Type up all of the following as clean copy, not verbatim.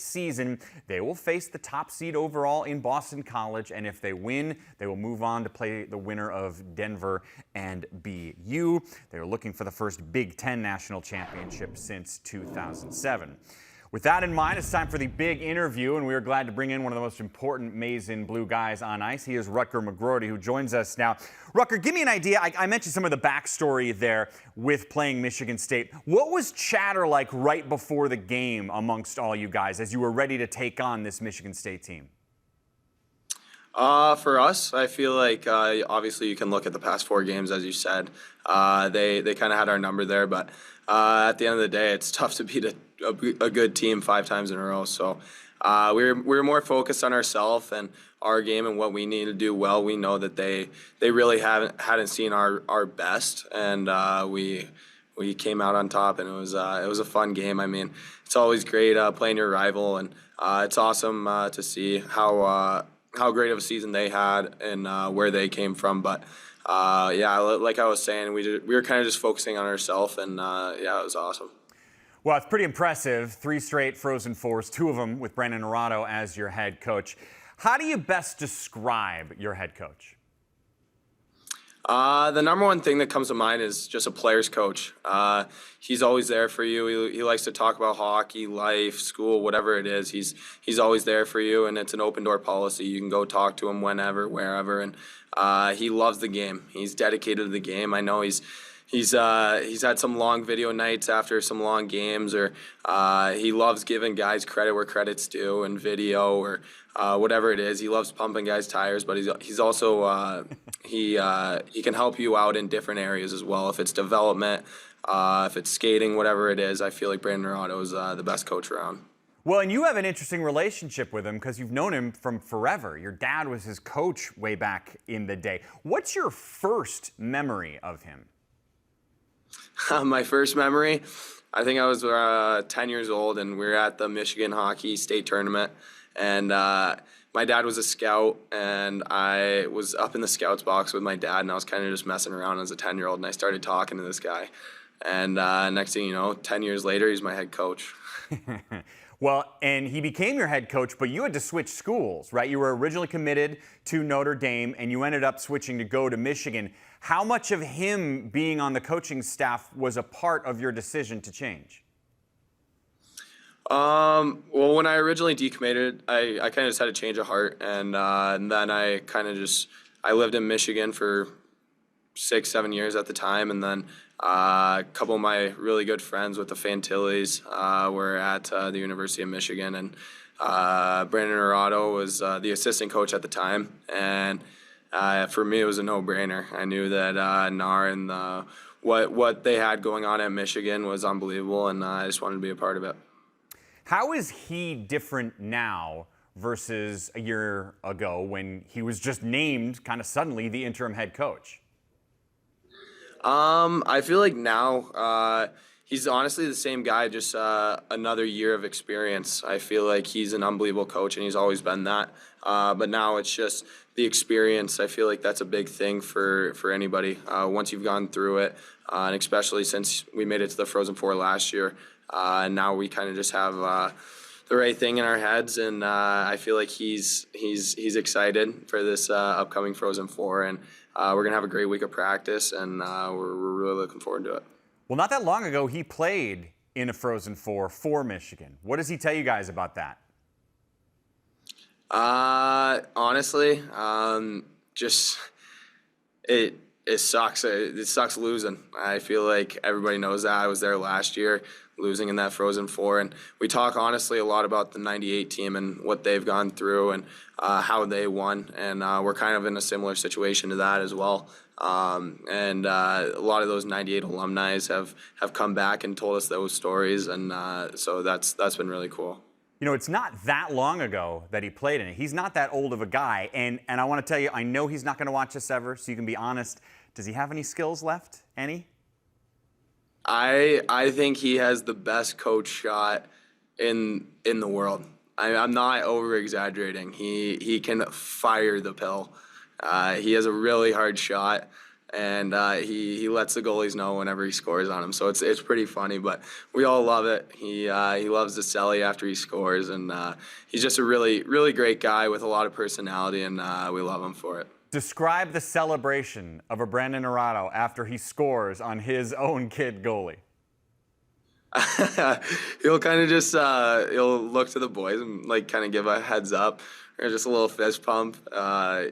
season. They will face the top seed overall in Boston College, and if they win, they will move on to play the winner of Denver and BU. They are looking for the first Big Ten national championship since 2007. With that in mind, it's time for the big interview, and we are glad to bring in one of the most important maize and blue guys on ice. He is Rutger McGoarty, who joins us now. Rutger, give me an idea. I mentioned some of the backstory there with playing Michigan State. What was chatter like right before the game amongst all you guys as you were ready to take on this Michigan State team? For us, I feel like obviously you can look at the past 4 games, as you said. They kind of had our number there, but at the end of the day, it's tough to beat a good team 5 times in a row. So we were more focused on ourselves and our game and what we need to do well. We know that they really hadn't seen our best, and we came out on top, and it was a fun game. I mean, it's always great playing your rival, and it's awesome to see how great of a season they had and where they came from. But yeah, like I was saying, we were kind of just focusing on ourselves, and yeah, it was awesome. Well, it's pretty impressive. 3 straight Frozen Fours, 2 of them with Brandon Naurato as your head coach. How do you best describe your head coach? The number one thing that comes to mind is just a player's coach. He's always there for you. He likes to talk about hockey, life, school, whatever it is. He's always there for you, and it's an open door policy. You can go talk to him whenever, wherever, and he loves the game. He's dedicated to the game. I know he's had some long video nights after some long games, or he loves giving guys credit where credit's due in video, or whatever it is. He loves pumping guys' tires, but he's also he can help you out in different areas as well. If it's development, if it's skating, whatever it is, I feel like Brandon Naurato is the best coach around. Well, and you have an interesting relationship with him because you've known him from forever. Your dad was his coach way back in the day. What's your first memory of him? My first memory, I think I was 10 years old, and we were at the Michigan Hockey State Tournament, and my dad was a scout, and I was up in the scouts box with my dad, and I was kind of just messing around as a 10-year-old, and I started talking to this guy, and next thing you know, 10 years later, he's my head coach. Well, and he became your head coach, but you had to switch schools, right? You were originally committed to Notre Dame, and you ended up switching to go to Michigan. How much of him being on the coaching staff was a part of your decision to change? Well, when I originally decommitted, I kind of just had a change of heart, and then I lived in Michigan for 6-7 years at the time, and then a couple of my really good friends with the Fantillis were at the University of Michigan, and Brandon Naurato was the assistant coach at the time, and for me it was a no-brainer. I knew that Nar and what they had going on at Michigan was unbelievable, and I just wanted to be a part of it. How is he different now versus a year ago when he was just named kind of suddenly the interim head coach? I feel like now he's honestly the same guy, just another year of experience. I feel like he's an unbelievable coach, and he's always been that. But now it's just the experience. I feel like that's a big thing for anybody. Once you've gone through it, and especially since we made it to the Frozen Four last year, and now we kind of just have the right thing in our heads, and I feel like he's excited for this upcoming Frozen Four, and we're gonna have a great week of practice, and we're really looking forward to it. Well, not that long ago, he played in a Frozen Four for Michigan. What does he tell you guys about that? Honestly, just it sucks. It sucks losing. I feel like everybody knows that. I was there last year, losing in that Frozen Four, and we talk honestly a lot about the '98 team and what they've gone through and how they won, and we're kind of in a similar situation to that as well. And a lot of those '98 alumni have come back and told us those stories, and so that's been really cool. You know, it's not that long ago that he played in it. He's not that old of a guy, and I want to tell you, I know he's not going to watch this ever, so you can be honest. Does he have any skills left? Any? I think he has the best coach shot in the world. I'm not over exaggerating. He can fire the pill. He has a really hard shot, and he lets the goalies know whenever he scores on him. So it's pretty funny, but we all love it. He loves to celly after he scores, and he's just a really great guy with a lot of personality, and we love him for it. Describe the celebration of a Brandon Naurato after he scores on his own kid goalie. He'll kind of just he'll look to the boys and like kind of give a heads up or just a little fist pump.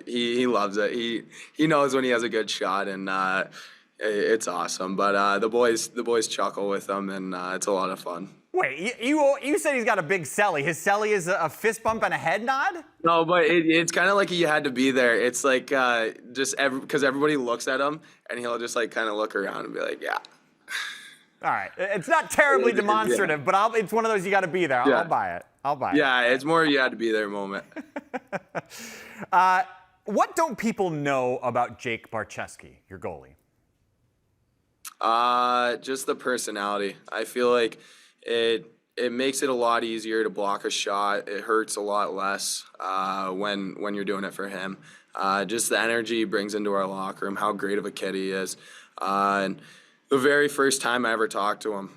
He loves it. He knows when he has a good shot, and it's awesome. But the boys chuckle with him, and it's a lot of fun. Wait, you said he's got a big celly. His celly is a fist bump and a head nod? No, but it's kind of like he had to be there. It's like just because everybody looks at him, and he'll just like kind of look around and be like, yeah. All right. It's not terribly demonstrative, but it's one of those you got to be there. I'll buy it. I'll buy it. Yeah, it's more you had to be there moment. What don't people know about Jake Barczewski, your goalie? Just the personality. I feel like it makes it a lot easier to block a shot. It hurts a lot less when you're doing it for him. Just the energy he brings into our locker room, how great of a kid he is. And the very first time I ever talked to him,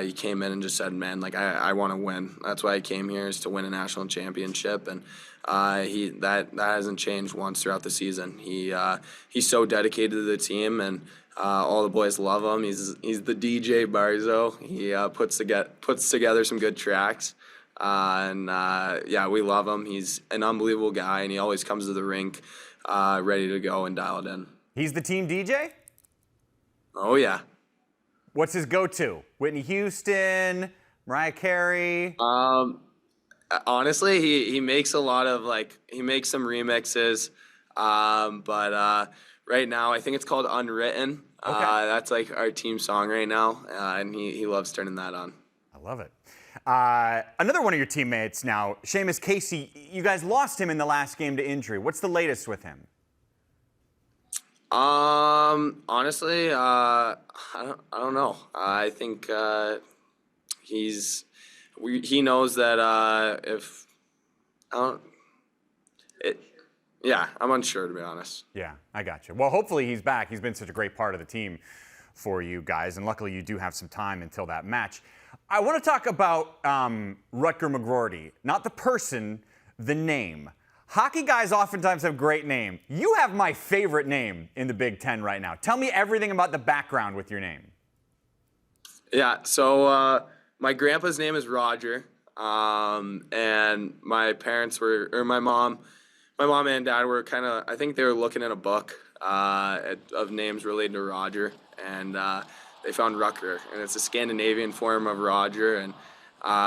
he came in and just said, man, like, I want to win. That's why I came here, is to win a national championship. And that hasn't changed once throughout the season. He's so dedicated to the team, and all the boys love him. He's the DJ Barzo. He puts together some good tracks. Yeah, we love him. He's an unbelievable guy, and he always comes to the rink ready to go and dial it in. He's the team DJ? Oh, yeah. What's his go-to? Whitney Houston, Mariah Carey? Honestly, he makes a lot of, he makes some remixes. But right now, I think it's called Unwritten. Okay. That's like our team song right now, and he loves turning that on. I love it. Another one of your teammates now, Seamus Casey, you guys lost him in the last game to injury. What's the latest with him? Honestly, I don't know. I think he knows that if yeah, I'm unsure, to be honest. Yeah, I got you. Well, hopefully he's back. He's been such a great part of the team for you guys, and luckily you do have some time until that match. I want to talk about Rutger McGroarty, not the person, the name. Hockey guys oftentimes have great names. You have my favorite name in the Big Ten right now. Tell me everything about the background with your name. Yeah, so my grandpa's name is Roger, and my parents my mom and dad were I think they were looking in a book of names related to Roger, and they found Rutger, and it's a Scandinavian form of Roger, and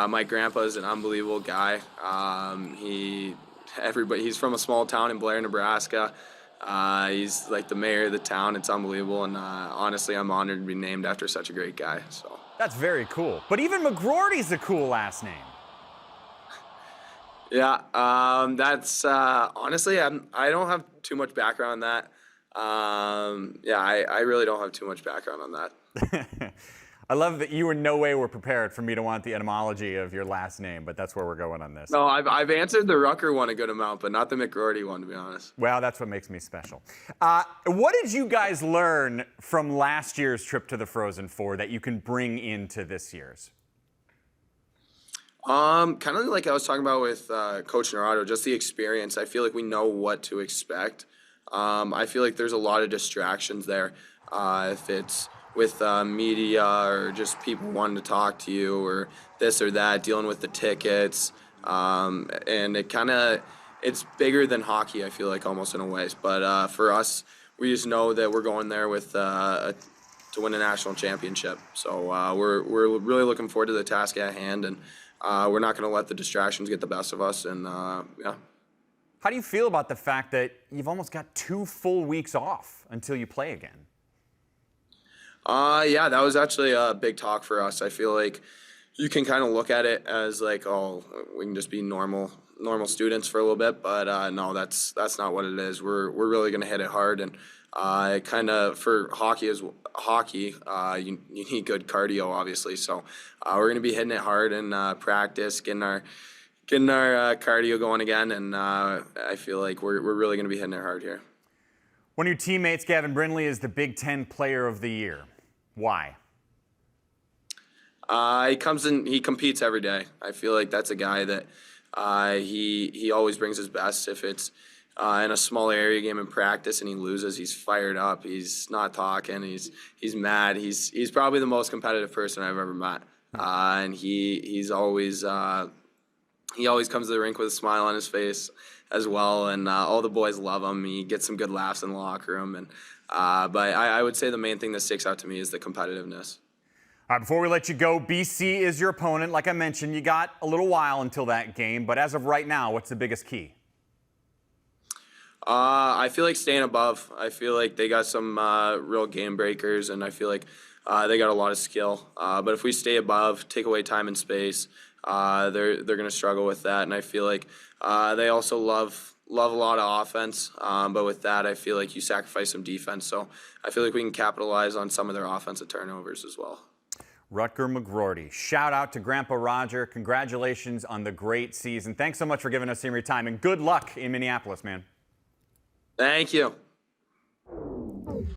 my grandpa's an unbelievable guy. He's from a small town in Blair, Nebraska. He's like the mayor of the town. It's unbelievable, and honestly, I'm honored to be named after such a great guy. So that's very cool. But even McGroarty's a cool last name. Yeah, that's honestly, I don't have too much background on that. Yeah, I really don't have too much background on that. I love that you in no way were prepared for me to want the etymology of your last name, but that's where we're going on this. No, I've answered the Rutger one a good amount, but not the McGroarty one, to be honest. Well, that's what makes me special. What did you guys learn from last year's trip to the Frozen Four that you can bring into this year's? Kind of like I was talking about with Coach Naurato, just the experience. I feel like we know what to expect. I feel like there's a lot of distractions there. If it's with media or just people wanting to talk to you or this or that, dealing with the tickets. And it's bigger than hockey, I feel like, almost in a way. But for us, we just know that we're going there with to win a national championship. So we're really looking forward to the task at hand, and we're not going to let the distractions get the best of us. And yeah. How do you feel about the fact that you've almost got 2 full weeks off until you play again? Yeah, that was actually a big talk for us. I feel like you can kind of look at it as like, oh, we can just be normal students for a little bit, but no, that's not what it is. We're really going to hit it hard, and kind of for hockey, you need good cardio, obviously. So we're going to be hitting it hard in practice, getting our cardio going again, and I feel like we're really going to be hitting it hard here. One of your teammates, Gavin Brindley, is the Big Ten Player of the Year. Why? He comes in, he competes every day. I feel like that's a guy that he always brings his best. If it's in a small area game in practice and he loses, he's fired up. He's not talking. He's mad. He's probably the most competitive person I've ever met. And he always comes to the rink with a smile on his face as well. And all the boys love him. He gets some good laughs in the locker room. And but I would say the main thing that sticks out to me is the competitiveness. All right, before we let you go, BC is your opponent. Like I mentioned, you got a little while until that game, but as of right now, what's the biggest key? I feel like staying above. I feel like they got some real game breakers, and I feel like they got a lot of skill. But if we stay above, take away time and space, they're going to struggle with that. And I feel like they also love a lot of offense. But with that, I feel like you sacrifice some defense. So I feel like we can capitalize on some of their offensive turnovers as well. Rutger McGroarty. Shout out to Grandpa Roger. Congratulations on the great season. Thanks so much for giving us some of your time, and good luck in Minneapolis, man. Thank you.